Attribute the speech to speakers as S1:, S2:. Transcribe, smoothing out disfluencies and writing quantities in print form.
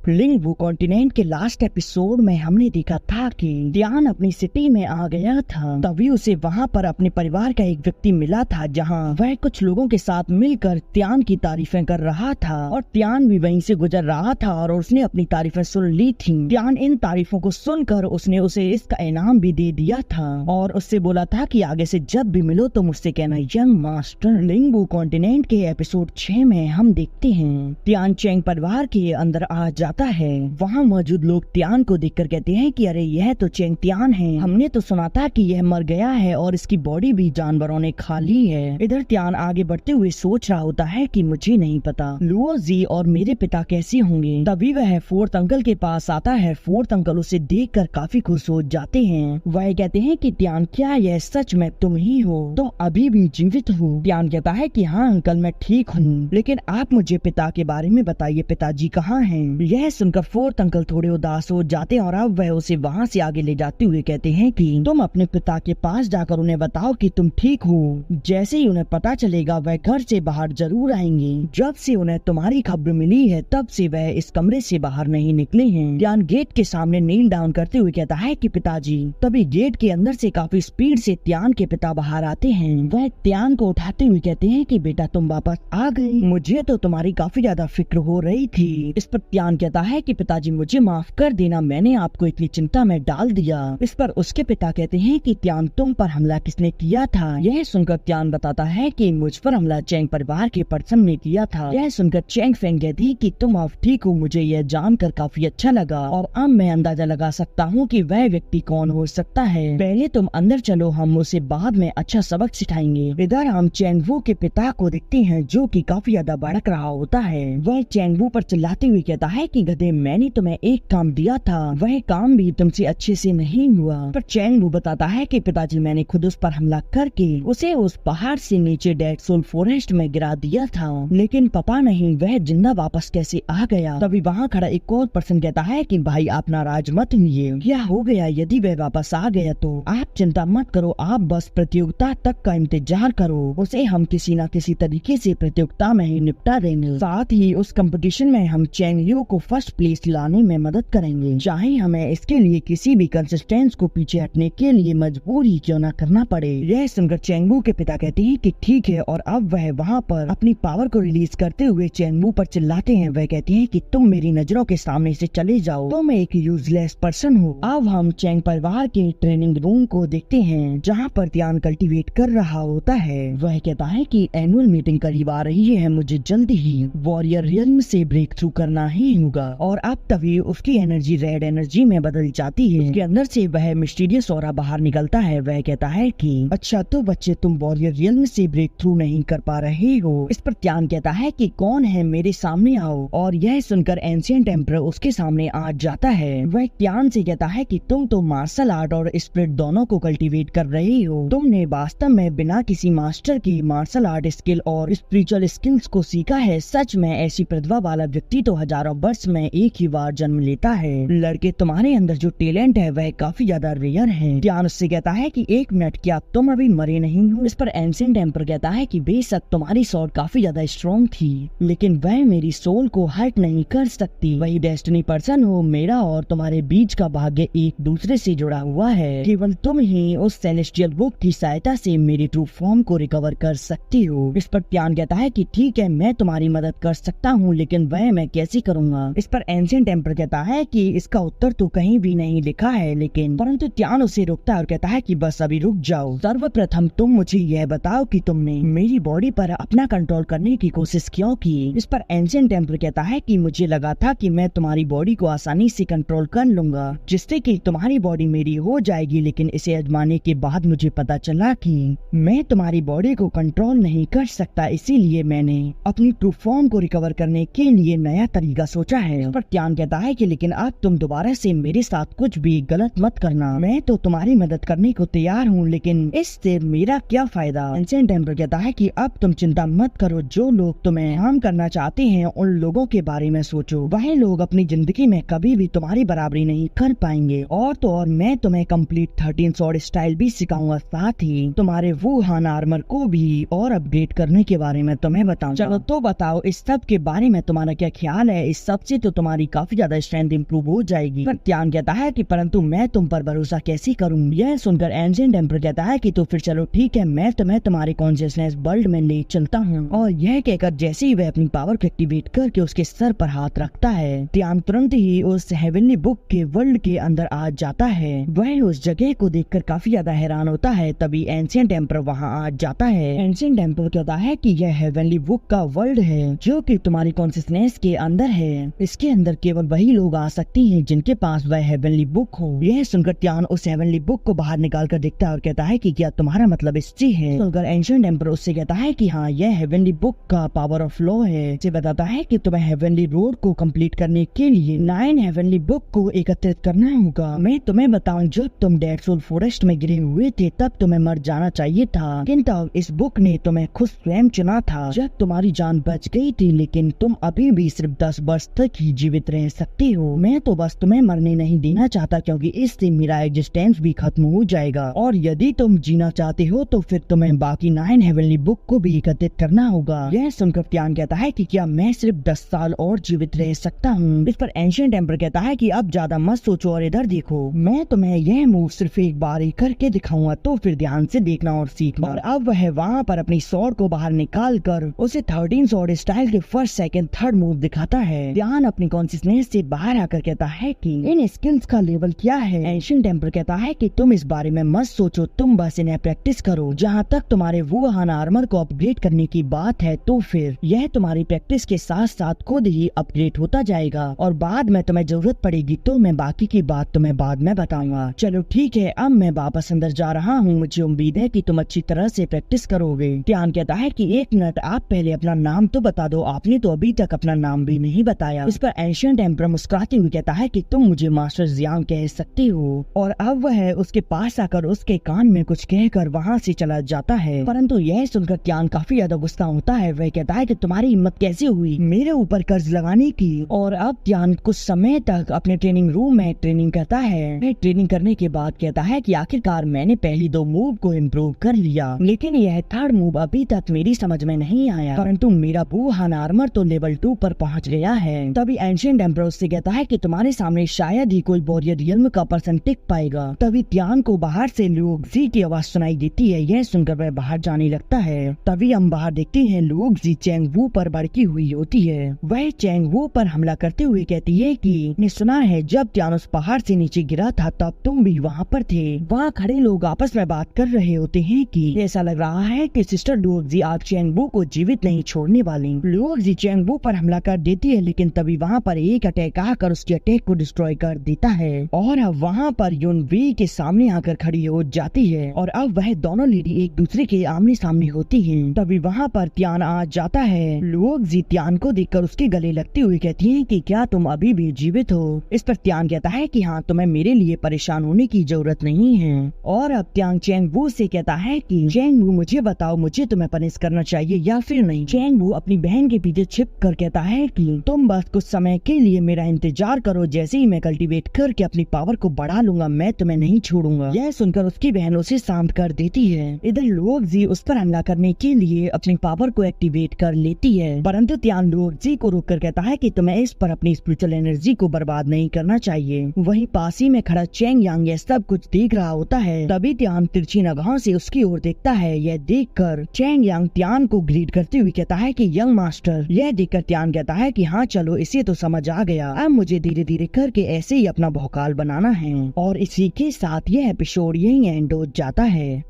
S1: लिंगवू continent के last episode में हमने देखा था कि ध्यान अपनी सिटी में आ गया था। तभी उसे वहाँ पर अपने परिवार का एक व्यक्ति मिला था, जहाँ वह कुछ लोगों के साथ मिलकर त्यान की तारीफें कर रहा था और त्यान भी वहीं से गुजर रहा था और उसने अपनी तारीफें सुन ली थी। त्यान इन तारीफों को सुनकर उसने उसे इसका इनाम भी दे दिया था और उससे बोला था कि आगे से जब भी मिलो तो मुझसे कहना यंग मास्टर। लिंगवू कॉन्टिनेंट के एपिसोड 6 में हम देखते हैं त्यान चेंग परिवार के अंदर आ जाता है। वहाँ मौजूद लोग त्यान को देखकर कहते हैं कि अरे यह तो चेंग त्यान है, हमने तो सुना था कि यह मर गया है और इसकी बॉडी भी जानवरों ने खा ली है। इधर त्यान आगे बढ़ते हुए सोच रहा होता है कि मुझे नहीं पता लुओ जी और मेरे पिता कैसे होंगे। तभी वह फोर्थ अंकल के पास आता है। फोर्थ अंकल उसे देखकर काफी खुश हो जाते हैं। वह कहते हैं कि त्यान क्या यह सच में तुम ही हो, तुम अभी भी जीवित हो। त्यान कहता है कि हाँ अंकल मैं ठीक हूँ, लेकिन आप मुझे पिता के बारे में बताइए, पिताजी कहाँ हैं। यह सुनकर फोर्थ अंकल थोड़े उदास हो जाते हैं और अब वह उसे वहाँ से आगे ले जाते हुए कहते हैं कि तुम अपने पिता के पास जाकर उन्हें बताओ कि तुम ठीक हो। जैसे ही उन्हें पता चलेगा वह घर से बाहर जरूर आएंगे। जब से उन्हें तुम्हारी खबर मिली है तब से वह इस कमरे से बाहर नहीं निकले हैं। त्यान गेट के सामने नील डाउन करते हुए कहता है कि पिताजी। तभी गेट के अंदर से काफी स्पीड से त्यान के पिता बाहर आते हैं। वह त्यान को उठाते हुए कहते हैं कि बेटा तुम वापस आ गए, मुझे तो तुम्हारी काफी ज्यादा फिक्र हो रही थी। इस पर त्यान कहता है कि पिताजी मुझे माफ कर देना, मैंने आपको इतनी चिंता में डाल दिया। इस पर उसके पिता कहते हैं कि त्यान तुम पर हमला किसने किया था। यह सुनकर त्यान बताता है कि मुझ पर हमला चेंग परिवार के पर्सन ने किया था। यह सुनकर चेंग फेंग कहती है कि तुम अब ठीक हो, मुझे यह जानकर काफी अच्छा लगा और अब मैं अंदाजा लगा सकता हूँ कि वह व्यक्ति कौन हो सकता है। पहले तुम अंदर चलो, हम उसे बाद में अच्छा सबक सिखाएंगे। इधर हम चेंग वू के पिता को देखते हैं जो कि काफी ज्यादा भड़क रहा होता है। वह चेंग वू पर चिल्लाते हुए कहता है कि गधे मैंने तुम्हें एक काम दिया था, वह काम भी तुमसे अच्छे से नहीं हुआ। पर चेंग वू बताता है कि पिताजी मैंने खुद उस पर हमला करके उसे उस पहाड़ से नीचे डेड सोल फॉरेस्ट में गिरा दिया था, लेकिन पता नहीं वह जिंदा वापस कैसे आ गया। तभी वहाँ खड़ा एक और पर्सन कहता है कि भाई आप नाराज मत होइए, यह हो गया, यदि वह वापस आ गया तो आप चिंता मत करो, आप बस प्रतियोगिता तक का इंतजार करो, उसे हम किसी न किसी तरीके से प्रतियोगिता में ही निपटा देंगे। साथ ही उस कंपटीशन में हम चेंग यू को फर्स्ट प्लेस लाने में मदद करेंगे, चाहे हमें इसके लिए किसी भी कंसिस्टेंस को पीछे हटने के लिए मजबूर ही क्यों न करना पड़े। यह सुनकर चेंग वू के पिता कहते हैं कि ठीक है और अब वह वहाँ पर अपनी पावर को रिलीज करते हुए चेंग वू पर चिल्लाते हैं। वह कहते हैं कि तुम मेरी नजरों के सामने से चले जाओ, तुम एक यूजलेस पर्सन हो। अब हम चेंग परिवार के ट्रेनिंग रूम को देखते हैं जहाँ पर त्यान कल्टीवेट कर रहा होता है। वह कहता है कि एनुअल मीटिंग करीब आ रही है, मुझे जल्द ही वॉरियर रियल्म से ब्रेक थ्रू करना ही होगा। और अब तभी उसकी एनर्जी रेड एनर्जी में बदल जाती है। उसके अंदर से वह मिस्टीरियस ऑरा बाहर निकलता है। वह कहता है कि अच्छा तो बच्चे तुम वॉरियर रियल्म से ब्रेक थ्रू नहीं कर पा रहे हो। इस पर त्यान कहता है कि कौन है, मेरे सामने आओ। और यह सुनकर एंशिएंट एम्परर उसके सामने आ जाता है। वह त्यान से कहता है कि तुम तो मार्शल आर्ट और स्पिरिट दोनों को कल्टीवेट कर रहे हो, तुमने वास्तव में बिना किसी मास्टर की मार्शल आर्ट स्किल और स्पिरिचुअल स्किल्स को सीखा है। सच में ऐसी प्रतिभा वाला व्यक्ति तो हजारों वर्ष में एक ही बार जन्म लेता है। लड़के तुम्हारे अंदर जो टैलेंट है वह काफी ज्यादा रेयर है। त्यान उससे कहता है कि 1 मिनट, क्या तुम अभी मरे नहीं हो। इस पर एंशिएंट एम्परर कहता है कि बेशक तुम्हारी सॉर्ड काफी ज्यादा स्ट्रॉन्ग थी, लेकिन वह मेरी सोल को हर्ट नहीं कर सकती। वही डेस्टिनी पर्सन हो, मेरा और तुम्हारे बीच का भाग्य एक दूसरे से जुड़ा हुआ है। केवल तुम ही उस सेलेस्टियल बुक की सहायता से मेरी ट्रू फॉर्म को रिकवर कर सकती हो। इस पर त्यान कहता है कि ठीक है मैं तुम्हारी मदद कर सकता हूँ, लेकिन वह मैं कैसे करूँगा। इस पर एंशिएंट एम्परर कहता है कि इसका उत्तर तो कहीं भी नहीं लिखा है, लेकिन परंतु त्यान उसे रोकता है और कहता है कि बस अभी रुक जाओ। सर्वप्रथम तुम मुझे यह बताओ कि तुमने मेरी बॉडी पर अपना कंट्रोल करने की कोशिश क्यों की। इस पर एंशिएंट एम्परर कहता है कि मुझे लगा था कि मैं तुम्हारी बॉडी को आसानी से कंट्रोल कर लूंगा, जिससे कि तुम्हारी बॉडी मेरी हो जाएगी, लेकिन इसे आजमाने के बाद मुझे पता चला कि मैं तुम्हारी बॉडी को कंट्रोल नहीं कर सकता, इसीलिए मैंने अपनी ट्रू फॉर्म को रिकवर करने के लिए नया तरीका सोचा है। पर त्यान कहता है कि लेकिन अब तुम दोबारा से मेरे साथ कुछ भी गलत मत करना, मैं तो तुम्हारी मदद करने को तैयार हूँ, लेकिन इससे मेरा क्या फायदा। एंशिएंट एम्परर कहता है कि अब तुम चिंता मत करो, जो लोग तुम्हें हार्म करना चाहते हैं उन लोगों के बारे में सोचो, वह लोग अपनी जिंदगी में कभी भी तुम्हारी बराबरी नहीं कर पाएंगे। और तो और मैं तुम्हें कंप्लीट 13 स्वॉर्ड स्टाइल भी सिखाऊंगा, साथ ही तुम्हारे वुहान आर्मर को भी और अपग्रेड करने के बारे में तुम्हें बताऊंगा। चलो तो बताओ इस सब के बारे में तुम्हारा क्या ख्याल है। इस सब इससे तो तुम्हारी काफी ज्यादा स्ट्रेंथ इंप्रूव हो जाएगी। पर त्यान कहता है कि परंतु मैं तुम पर भरोसा कैसे करूँ। यह सुनकर एंशिएंट एम्पर कहता है कि तो फिर चलो ठीक है, मैं तुम्हें तुम्हारे कॉन्शियसनेस वर्ल्ड में ले चलता हूँ। और यह कहकर जैसे ही वह अपनी पावर को एक्टिवेट करके उसके सर पर हाथ रखता है, त्यान तुरंत ही उस हेवनली बुक के वर्ल्ड के अंदर आ जाता है। वह उस जगह को देखकर काफी ज्यादा हैरान होता है। तभी एंशिएंट एम्पर वहाँ आ जाता है। एंशिएंट एम्पर कहता है कि यह हेवनली बुक का वर्ल्ड है जो कि तुम्हारी कॉन्शियसनेस के अंदर है। इसके अंदर केवल वही लोग आ सकती हैं जिनके पास वह हेवनली बुक हो। यह सुनकर त्यान उस हेवनली बुक को बाहर निकाल कर देखता है और कहता है कि क्या तुम्हारा मतलब इससे है। सुनकर एंशिएंट एम्पर उससे कहता है कि हाँ, यह हेवनली बुक का पावर ऑफ लॉ है। इसे बताता है कि तुम्हें हेवनली रोड को कंप्लीट करने के लिए 9 हेवनली बुक को एकत्रित करना होगा। मैं तुम्हें बताऊं, जब तुम डेड सोल फॉरेस्ट में गिरे हुए थे तब तुम्हें मर जाना चाहिए था, किंतु इस बुक ने तुम्हें खुद स्वयं चुना था। जब तुम्हारी जान बच गई थी, लेकिन तुम अभी भी सिर्फ 10 वर्ष तक ही जीवित रह सकते हो। मैं तो बस तुम्हें मरने नहीं देना चाहता, क्योंकि इससे मेरा एग्जिस्टेंस भी खत्म हो जाएगा। और यदि तुम जीना चाहते हो तो फिर तुम्हें बाकी 9 हेवनली बुक को भी एकत्रित करना होगा। यह सुनकर त्यान कहता है कि क्या मैं सिर्फ 10 साल और जीवित रह सकता हूँ। इस पर एंशिएंट एम्पर कहता है कि अब ज्यादा मत सोचो और इधर देखो, मैं तुम्हें यह मूव सिर्फ एक बार ही करके दिखाऊंगा, तो फिर ध्यान से देखना और सीखना। और अब वह वहाँ पर अपनी स्वॉर्ड को बाहर निकाल कर उसे 13 स्वॉर्ड स्टाइल के फर्स्ट सेकंड थर्ड मूव दिखाता है। ध्यान अपनी कॉन्शियसनेस से बाहर आकर कहता है कि इन स्किल्स का लेवल क्या है। एंशिएंट एम्पर कहता है कि तुम इस बारे में मत सोचो, तुम बस इन्हें प्रैक्टिस करो। जहाँ तक तुम्हारे वुहान आर्मर को अपग्रेड करने की बात है, तो फिर यह तुम्हारी प्रैक्टिस के साथ साथ खुद ही अपग्रेड होता जाएगा और बाद में तुम्हें जरूरत पड़ेगी तो मैं बाकी की बात तुम्हें बाद में बताऊंगा। चलो ठीक है, अब मैं वापस अंदर जा रहा हूँ। मुझे उम्मीद है कि तुम अच्छी तरह से प्रैक्टिस करोगे। त्यान कहता है कि 1 मिनट, आप पहले अपना नाम तो बता दो, आपने तो अभी तक अपना नाम भी नहीं बताया। इस पर एंशिएंट एम्पर मुस्कुराते हुए कहता है कि तुम मुझे मास्टर जियांग कह सकते हो। और अब वह उसके पास आकर उसके कान में कुछ कहकर वहाँ से चला जाता है। परंतु यह सुनकर त्यान काफी ज्यादा गुस्सा होता है। वह कहता है कि तुम्हारी हिम्मत कैसे हुई मेरे ऊपर कर्ज लगाने की। और अब त्यान कुछ समय तक अपने ट्रेनिंग रूम में ट्रेनिंग करता है। वह ट्रेनिंग करने के बाद कहता है कि आखिरकार मैंने पहली 2 मूव को इम्प्रूव कर लिया, लेकिन यह थर्ड मूव अभी तक मेरी समझ में नहीं आया। परंतु मेरा वुहान आर्मर तो लेवल 2 पर पहुंच गया है। तभी एंशिएंट एम्पर उससे कहता है कि तुम्हारे सामने शायद ही कोई वॉरियर रियल्म का पर्सन टिक पाएगा। तभी त्यान को बाहर से लुओग जी की आवाज सुनाई देती है। यह सुनकर वह बाहर जाने लगता है। तभी हम बाहर देखते हैं लुओग जी चैंग वू पर भड़की हुई होती है। वह चैंग वू पर हमला करते हुए कहती है कि ने सुना है जब त्यान उस पहाड़ से नीचे गिरा था तब तुम भी वहाँ पर थे। वहाँ खड़े लोग आपस में बात कर रहे होते हैं कि ऐसा लग रहा है कि सिस्टर लुओग जी आज चैंग वू को जीवित नहीं छोड़ने वाली। लुओग जी चैंग वू पर हमला कर देती है, लेकिन तभी वहाँ पर एक अटैक आकर उसके अटैक को डिस्ट्रॉय कर देता है। और अब वहाँ पर युन वी के सामने आकर खड़ी हो जाती है और अब वह दोनों लेडी एक दूसरे के आमने सामने होती हैं। तभी वहाँ पर त्यान आ जाता है। लुओग जी त्यान को देखकर उसके गले लगते हुए कहती हैं कि क्या तुम अभी भी जीवित हो। इस पर त्यान कहता है कि हाँ, तुम्हें मेरे लिए परेशान होने की जरूरत नहीं है। और अब त्यान चैंग वू से कहता है कि चैंग वू मुझे बताओ, मुझे तुम्हें पनिश करना चाहिए या फिर नहीं। चैंग वू अपनी बहन के पीछे छिप कर कहता है कि तुम बस कुछ समय के लिए मेरा इंतजार करो, जैसे ही मैं कल्टीवेट करके अपनी पावर को बढ़ा लूंगा मैं तुम्हें नहीं छोड़ूंगा। यह सुनकर उसकी बहन उसे शांत कर देती है। इधर लुओग जी उस पर हमला करने के लिए अपनी पावर को एक्टिवेट कर लेती है, परंतु त्यान लुओग जी को रोककर कहता है कि तुम्हें इस पर अपनी स्पिरिचुअल एनर्जी को बर्बाद नहीं करना चाहिए। वहीं पास ही में खड़ा चैंग यांग यह सब कुछ देख रहा होता है। तभी त्यान तिरछी निगाहों से उसकी ओर देखता है। यह देखकर चैंग यांग त्यान को ग्रीट करते हुए कहता है कि यंग मास्टर। यह देखकर त्यान कहता है कि हाँ चलो, इसे तो समझ आ गया, अब मुझे धीरे धीरे करके ऐसे ही अपना भौकाल बनाना है। और इसी के साथ यह एपिसोड यहीं एंड हो जाता है।